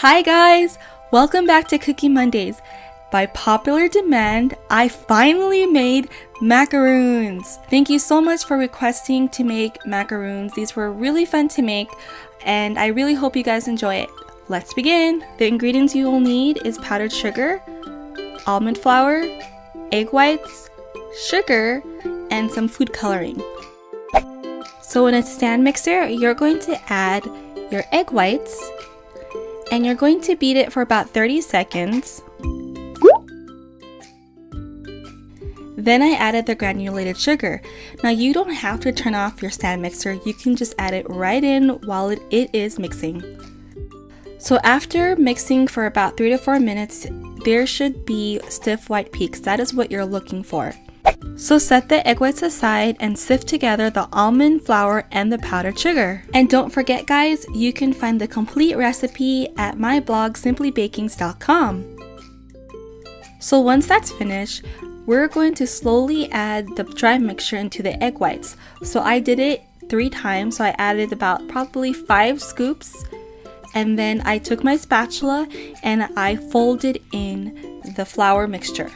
Hi guys! Welcome back to Cookie Mondays. By popular demand, I finally made macaroons. Thank you so much for requesting to make macaroons. These were really fun to make and I really hope you guys enjoy it. Let's begin. The ingredients you will need is powdered sugar, almond flour, egg whites, sugar, and some food coloring. So in a stand mixer, you're going to add your egg whites and you're going to beat it for about 30 seconds. Then I added the granulated sugar. Now you don't have to turn off your stand mixer, you can just add it right in while it is mixing. So after mixing for about 3 to 4 minutes, there should be stiff white peaks. That is what you're looking for. So set the egg whites aside and sift together the almond flour and the powdered sugar. And don't forget guys, you can find the complete recipe at my blog simplybakings.com. So once that's finished, we're going to slowly add the dry mixture into the egg whites. So I did it 3 times, so I added about probably 5 scoops. And then I took my spatula and I folded in the flour mixture.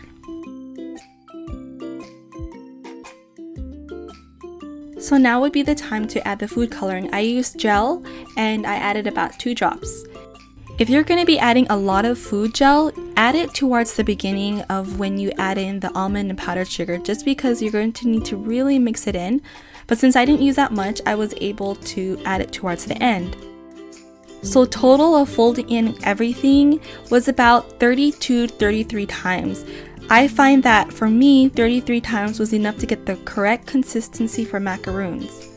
So now would be the time to add the food coloring. I used gel and I added about 2 drops. If you're going to be adding a lot of food gel, add it towards the beginning of when you add in the almond and powdered sugar, just because you're going to need to really mix it in. But since I didn't use that much, I was able to add it towards the end. So total of folding in everything was about 32 to 33 times. I find that for me, 33 times was enough to get the correct consistency for macaroons.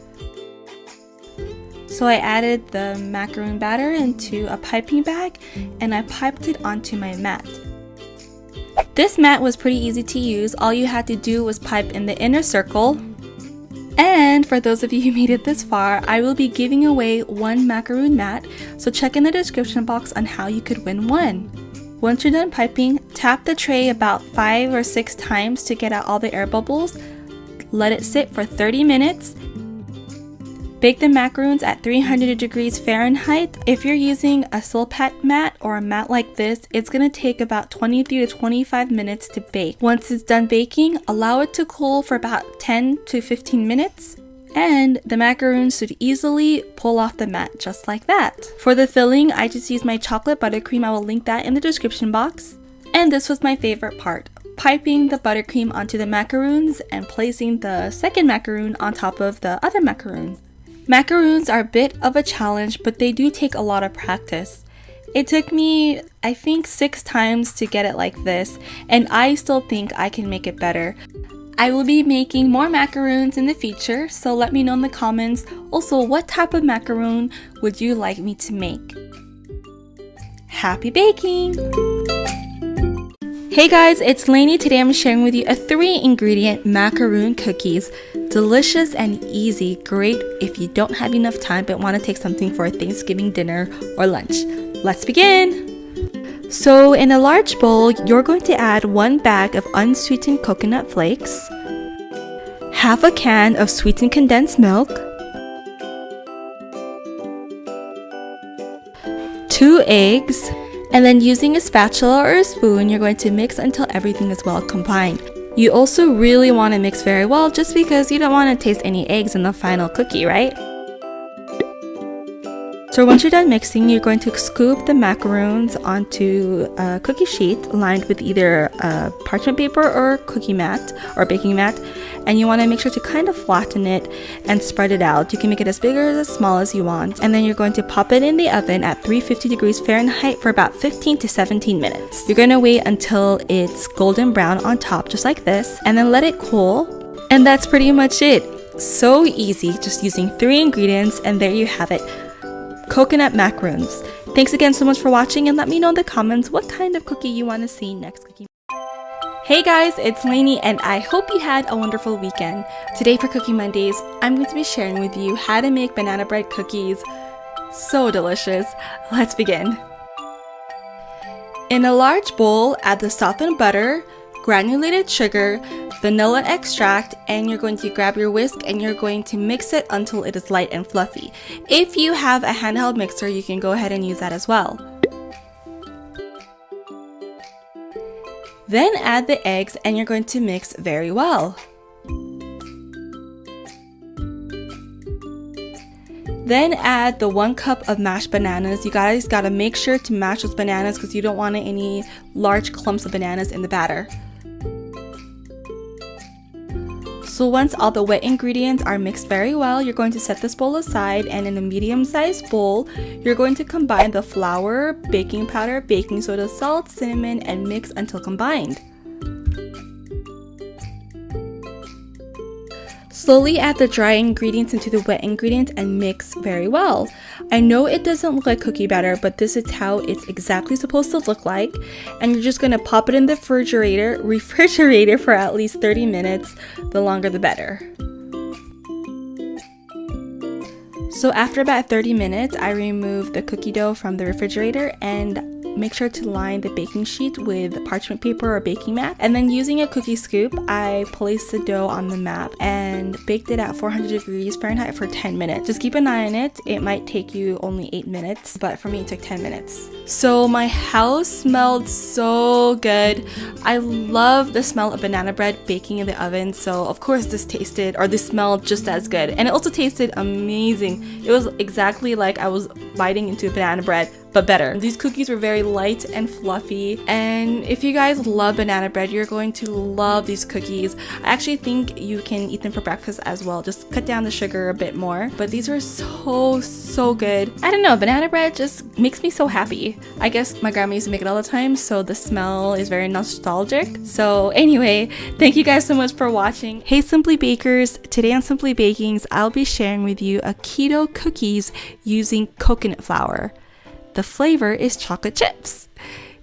So I added the macaroon batter into a piping bag and I piped it onto my mat. This mat was pretty easy to use. All you had to do was pipe in the inner circle. And for those of you who made it this far, I will be giving away 1 macaroon mat, so check in the description box on how you could win one. Once you're done piping, tap the tray about 5 or 6 times to get out all the air bubbles. Let it sit for 30 minutes. Bake the macaroons at 300 degrees Fahrenheit. If you're using a silpat mat or a mat like this, it's going to take about 23 to 25 minutes to bake. Once it's done baking, allow it to cool for about 10 to 15 minutes. And the macaroons should easily pull off the mat just like that. For the filling, I just used my chocolate buttercream. I will link that in the description box. And this was my favorite part, piping the buttercream onto the macaroons and placing the second macaroon on top of the other macaroon. Macaroons are a bit of a challenge, but they do take a lot of practice. It took me, I think, 6 times to get it like this, and I still think I can make it better. I will be making more macaroons in the future, so let me know in the comments also what type of macaroon would you like me to make. Happy baking! Hey guys, it's Lainey. Today I'm sharing with you a 3-ingredient macaroon cookies. Delicious and easy, great if you don't have enough time but want to take something for a Thanksgiving dinner or lunch. Let's begin! So in a large bowl, you're going to add 1 bag of unsweetened coconut flakes, half a can of sweetened condensed milk, 2 eggs, and then using a spatula or a spoon, you're going to mix until everything is well combined. You also really want to mix very well just because you don't want to taste any eggs in the final cookie, right? So once you're done mixing, you're going to scoop the macaroons onto a cookie sheet lined with either parchment paper or cookie mat or baking mat, and you want to make sure to kind of flatten it and spread it out. You can make it as big or as small as you want, and then you're going to pop it in the oven at 350 degrees Fahrenheit for about 15 to 17 minutes. You're going to wait until it's golden brown on top, just like this, and then let it cool, and that's pretty much it. So easy, just using 3 ingredients, and there you have it. Coconut macaroons. Thanks again so much for watching, and let me know in the comments what kind of cookie you want to see next cookie. Hey guys, it's Lainey and I hope you had a wonderful weekend. Today for Cookie Mondays, I'm going to be sharing with you how to make banana bread cookies. So delicious. Let's begin. In a large bowl, add the softened butter, granulated sugar, vanilla extract, and you're going to grab your whisk and you're going to mix it until it is light and fluffy. If you have a handheld mixer, you can go ahead and use that as well. Then add the eggs and you're going to mix very well. Then add the 1 cup of mashed bananas. You guys gotta make sure to mash those bananas because you don't want any large clumps of bananas in the batter. So once all the wet ingredients are mixed very well, you're going to set this bowl aside, and in a medium-sized bowl, you're going to combine the flour, baking powder, baking soda, salt, cinnamon, and mix until combined. Slowly add the dry ingredients into the wet ingredients and mix very well. I know it doesn't look like cookie batter, but this is how it's exactly supposed to look like. And you're just gonna pop it in the refrigerator for at least 30 minutes. The longer the better. So after about 30 minutes, I remove the cookie dough from the refrigerator and make sure to line the baking sheet with parchment paper or baking mat. And then using a cookie scoop, I placed the dough on the mat and baked it at 400 degrees Fahrenheit for 10 minutes. Just keep an eye on it. It might take you only 8 minutes, but for me it took 10 minutes. So my house smelled so good. I love the smell of banana bread baking in the oven. So of course this smelled just as good. And it also tasted amazing. It was exactly like I was biting into banana bread, but better. These cookies were very light and fluffy, and if you guys love banana bread, you're going to love these cookies. I actually think you can eat them for breakfast as well. Just cut down the sugar a bit more, but these are so good. I don't know, banana bread just makes me so happy. I guess my grandma used to make it all the time, so the smell is very nostalgic. So anyway, thank you guys so much for watching. Hey Simply Bakers, today on Simply Bakings, I'll be sharing with you a keto cookies using coconut flour. The flavor is chocolate chips.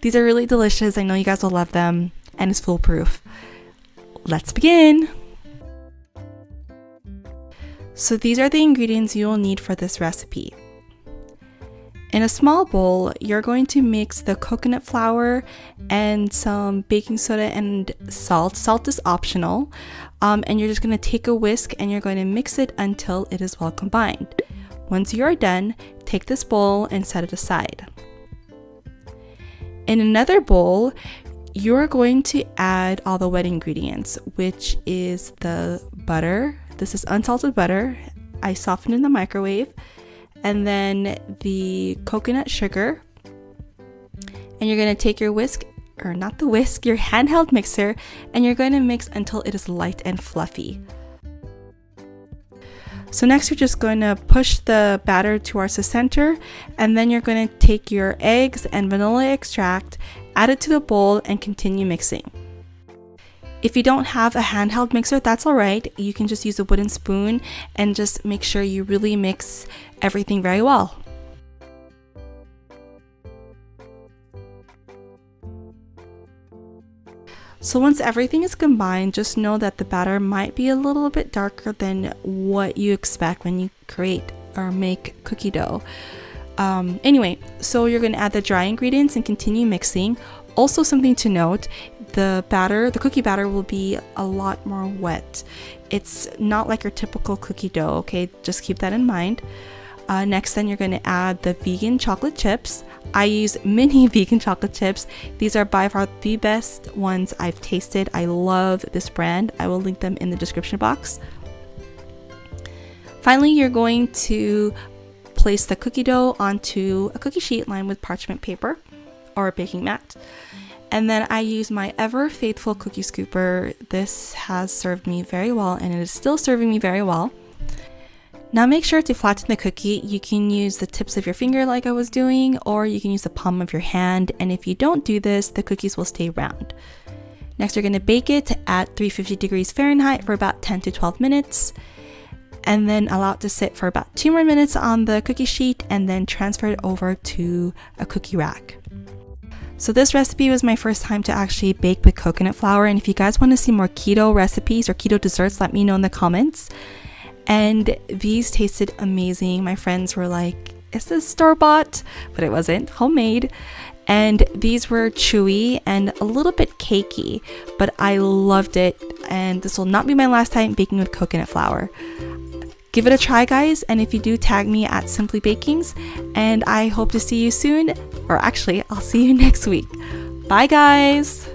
These are really delicious. I know you guys will love them, and it's foolproof. Let's begin. So these are the ingredients you will need for this recipe. In a small bowl, you're going to mix the coconut flour and some baking soda and salt. Salt is optional. And you're just going to take a whisk and you're going to mix it until it is well combined. Once you are done, take this bowl and set it aside. In another bowl, you're going to add all the wet ingredients, which is the butter. This is unsalted butter. I softened in the microwave. And then the coconut sugar. And you're going to take your your handheld mixer, and you're going to mix until it is light and fluffy. So next you're just going to push the batter towards the center, and then you're going to take your eggs and vanilla extract, add it to the bowl, and continue mixing. If you don't have a handheld mixer, that's alright. You can just use a wooden spoon and just make sure you really mix everything very well. So once everything is combined, just know that the batter might be a little bit darker than what you expect when you create or make cookie dough. Anyway, so you're going to add the dry ingredients and continue mixing. Also, something to note, the cookie batter will be a lot more wet. It's not like your typical cookie dough, okay? Just keep that in mind. Next, then you're going to add the vegan chocolate chips. I use mini vegan chocolate chips. These are by far the best ones I've tasted. I love this brand. I will link them in the description box. Finally, you're going to place the cookie dough onto a cookie sheet lined with parchment paper or a baking mat. And then I use my ever faithful cookie scooper. This has served me very well, and it is still serving me very well. Now make sure to flatten the cookie. You can use the tips of your finger like I was doing, or you can use the palm of your hand. And if you don't do this, the cookies will stay round. Next, you're going to bake it at 350 degrees Fahrenheit for about 10 to 12 minutes. And then allow it to sit for about 2 more minutes on the cookie sheet, and then transfer it over to a cookie rack. So this recipe was my first time to actually bake with coconut flour. And if you guys want to see more keto recipes or keto desserts, let me know in the comments. And these tasted amazing. My friends were like, is this store-bought? But it wasn't, homemade. And these were chewy and a little bit cakey, but I loved it. And this will not be my last time baking with coconut flour. Give it a try, guys. And if you do, tag me at Simply Bakings. And I hope to see you soon. Or actually, I'll see you next week. Bye, guys.